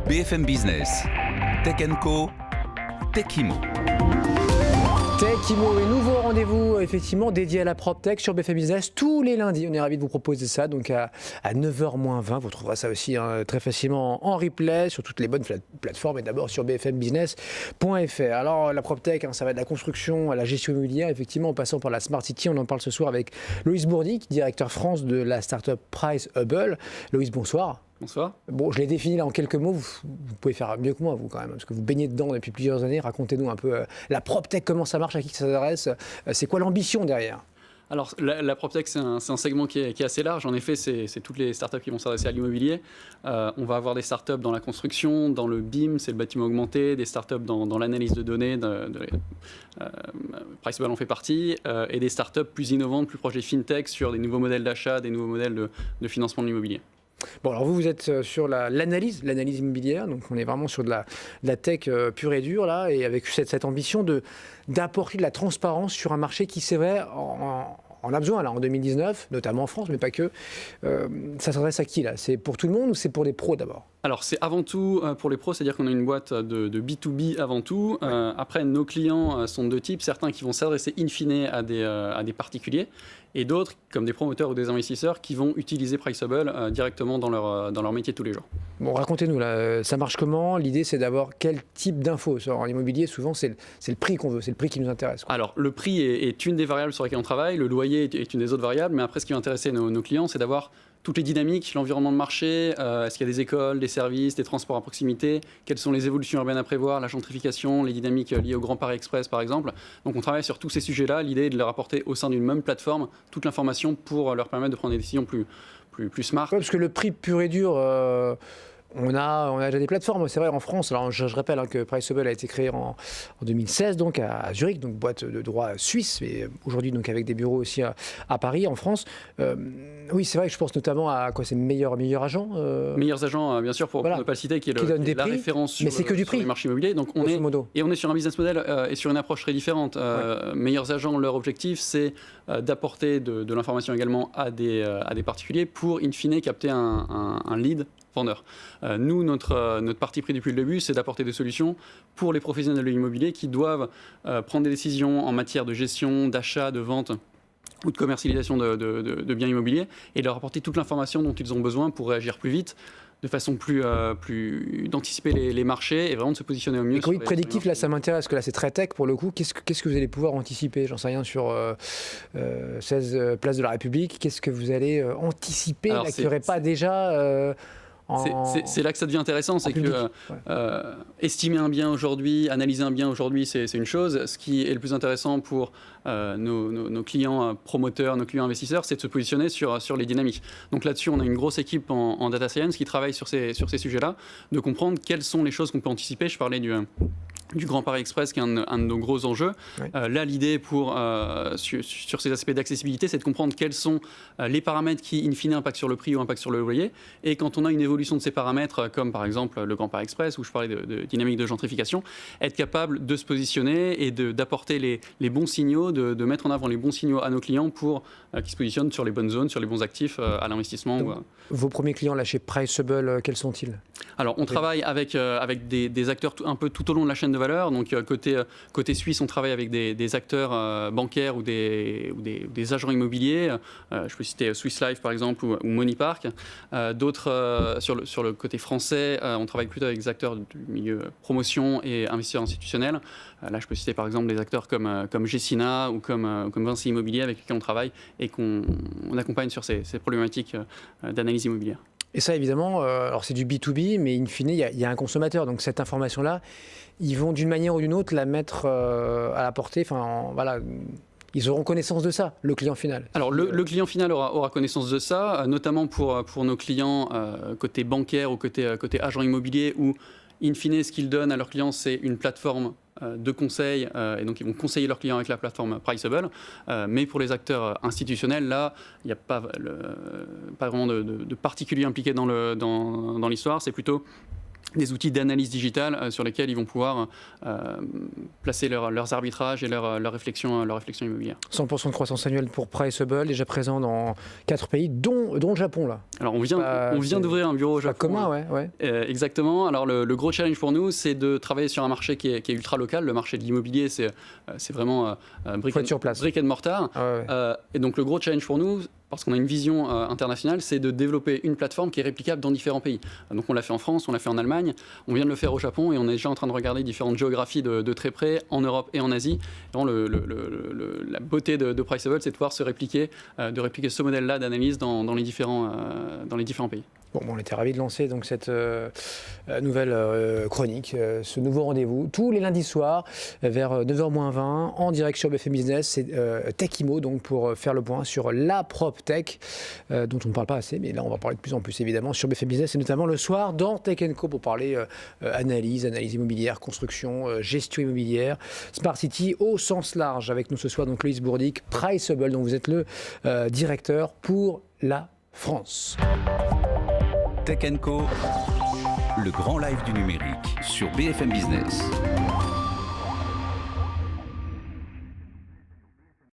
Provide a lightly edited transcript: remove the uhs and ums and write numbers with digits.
BFM Business, Tech & Co, Techimo. Techimo, et nouveau rendez-vous effectivement dédié à la PropTech sur BFM Business tous les lundis. On est ravis de vous proposer ça, donc à 9h-20. Vous trouverez ça aussi très facilement en replay sur toutes les bonnes plateformes et d'abord sur bfmbusiness.fr. Alors la PropTech, ça va de la construction à la gestion immobilière, effectivement en passant par la Smart City. On en parle ce soir avec Loïs Bourdic, directeur France de la startup PriceHubble. Loïs, bonsoir. Bonsoir. Bon, je l'ai défini là en quelques mots, vous pouvez faire mieux que moi, vous quand même, parce que vous baignez dedans depuis plusieurs années. Racontez-nous un peu la PropTech, comment ça marche, à qui ça s'adresse, c'est quoi l'ambition derrière ? Alors, la PropTech, c'est un segment qui est assez large. En effet, c'est toutes les startups qui vont s'adresser à l'immobilier. On va avoir des startups dans la construction, dans le BIM, c'est le bâtiment augmenté, des startups dans l'analyse de données, PriceHubble en fait partie, et des startups plus innovantes, plus proches des fintechs, sur des nouveaux modèles d'achat, des nouveaux modèles de financement de l'immobilier. Bon, alors vous êtes sur l'analyse immobilière, donc on est vraiment sur de la tech pure et dure, là, et avec cette ambition d'apporter de la transparence sur un marché qui, c'est vrai, en a besoin là, en 2019, notamment en France, mais pas que. Ça s'adresse à qui là ? C'est pour tout le monde ou c'est pour les pros d'abord ? Alors, c'est avant tout pour les pros, c'est-à-dire qu'on a une boîte de B2B avant tout. Ouais. Après, nos clients sont de deux types. Certains qui vont s'adresser in fine à des particuliers et d'autres, comme des promoteurs ou des investisseurs, qui vont utiliser PriceHubble directement dans leur métier de tous les jours. Bon, racontez-nous, là, ça marche comment ? L'idée, c'est d'avoir quel type d'infos ? En immobilier, souvent, c'est le prix qu'on veut, c'est le prix qui nous intéresse, quoi. Alors, le prix est une des variables sur lesquelles on travaille, le loyer est une des autres variables, mais après, ce qui va intéresser nos clients, c'est d'avoir toutes les dynamiques, l'environnement de marché, est-ce qu'il y a des écoles, des services, des transports à proximité, quelles sont les évolutions urbaines à prévoir, la gentrification, les dynamiques liées au Grand Paris Express par exemple. Donc on travaille sur tous ces sujets-là. L'idée est de leur apporter au sein d'une même plateforme toute l'information pour leur permettre de prendre des décisions plus smart. Ouais, parce que le prix pur et dur... On a déjà des plateformes, c'est vrai, en France. Alors, je rappelle que PriceHubble a été créé en 2016, donc à Zurich, donc boîte de droit suisse, et aujourd'hui donc avec des bureaux aussi à Paris, en France. Oui, c'est vrai que je pense notamment à quoi, c'est meilleurs agents. Meilleurs agents, bien sûr, pour ne pas le citer, qui donne la prix, référence sur, c'est que du prix. Sur les marchés immobiliers. Donc on est sur un business model et sur une approche très différente. Meilleurs agents, leur objectif, c'est d'apporter de l'information également à des particuliers pour, in fine, capter un lead vendeur. Nous, notre parti pris depuis le début, c'est d'apporter des solutions pour les professionnels de l'immobilier qui doivent prendre des décisions en matière de gestion, d'achat, de vente ou de commercialisation de biens immobiliers et de leur apporter toute l'information dont ils ont besoin pour réagir plus vite, de façon plus d'anticiper les marchés et vraiment de se positionner au mieux. Et quand prédictif, là, ça m'intéresse, parce que là, c'est très tech pour le coup. Qu'est-ce que vous allez pouvoir anticiper ? J'en sais rien sur 16 places de la République. Qu'est-ce que vous allez anticiper qu'il n'y aurait pas déjà... C'est là que ça devient intéressant, c'est que estimer un bien aujourd'hui, analyser un bien aujourd'hui, c'est une chose. Ce qui est le plus intéressant pour nos clients promoteurs, nos clients investisseurs, c'est de se positionner sur les dynamiques. Donc là-dessus, on a une grosse équipe en data science qui travaille sur ces sujets-là, de comprendre quelles sont les choses qu'on peut anticiper. Je parlais du Grand Paris Express, qui est un de nos gros enjeux. Oui. Là, l'idée sur ces aspects d'accessibilité, c'est de comprendre quels sont les paramètres qui, in fine, impactent sur le prix ou impactent sur le loyer. Et quand on a une évolution de ces paramètres, comme par exemple le Grand Paris Express, où je parlais de dynamique de gentrification, être capable de se positionner et d'apporter les bons signaux, de mettre en avant les bons signaux à nos clients pour qu'ils se positionnent sur les bonnes zones, sur les bons actifs à l'investissement. Vos premiers clients là chez PriceHubble, quels sont-ils ? Alors, on travaille avec des acteurs un peu tout au long de la chaîne de valeur. Donc, côté suisse, on travaille avec des acteurs bancaires ou des agents immobiliers. Je peux citer Swiss Life, par exemple, ou Moneypark. D'autres, sur le côté français, on travaille plutôt avec des acteurs du milieu promotion et investisseurs institutionnels. Là, je peux citer, par exemple, des acteurs comme Gessina ou comme Vinci Immobilier, avec lesquels on travaille et qu'on accompagne sur ces problématiques d'analyse immobilière. Et ça, évidemment, alors c'est du B2B, mais in fine, il y a un consommateur. Donc cette information-là, ils vont d'une manière ou d'une autre la mettre à la portée. Enfin, voilà, ils auront connaissance de ça, le client final. Alors le client final aura connaissance de ça, notamment pour nos clients côté bancaire ou côté agent immobilier, où in fine, ce qu'ils donnent à leurs clients, c'est une plateforme de conseil, et donc ils vont conseiller leurs clients avec la plateforme PriceHubble. Mais pour les acteurs institutionnels, là, il n'y a pas vraiment de particulier impliqué dans l'histoire. C'est plutôt des outils d'analyse digitale sur lesquels ils vont pouvoir placer leurs arbitrages et leur réflexion immobilière. 100% de croissance annuelle pour Priceable, déjà présent dans 4 pays, dont le Japon. Là. Alors on vient d'ouvrir un bureau au Japon. Commun, ouais. Exactement. Alors le gros challenge pour nous, c'est de travailler sur un marché qui est ultra local. Le marché de l'immobilier, c'est vraiment brick and mortar. Et donc le gros challenge pour nous, parce qu'on a une vision internationale, c'est de développer une plateforme qui est réplicable dans différents pays. Donc on l'a fait en France, on l'a fait en Allemagne, on vient de le faire au Japon et on est déjà en train de regarder différentes géographies de très près, en Europe et en Asie. Et la beauté de Priceable, c'est de pouvoir répliquer ce modèle-là d'analyse dans les différents pays. Bon, on était ravis de lancer donc cette nouvelle chronique, ce nouveau rendez-vous, tous les lundis soirs, vers 9h-20, en direct sur BFM Business. C'est Tech-Imo, donc pour faire le point sur la PropTech, dont on ne parle pas assez, mais là on va parler de plus en plus évidemment sur BFM Business, et notamment le soir dans Tech & Co pour parler analyse immobilière, construction, gestion immobilière, Smart City au sens large. Avec nous ce soir donc Loïs Bourdic, Priceable, dont vous êtes le directeur pour la France. Tech & Co, le grand live du numérique sur BFM Business.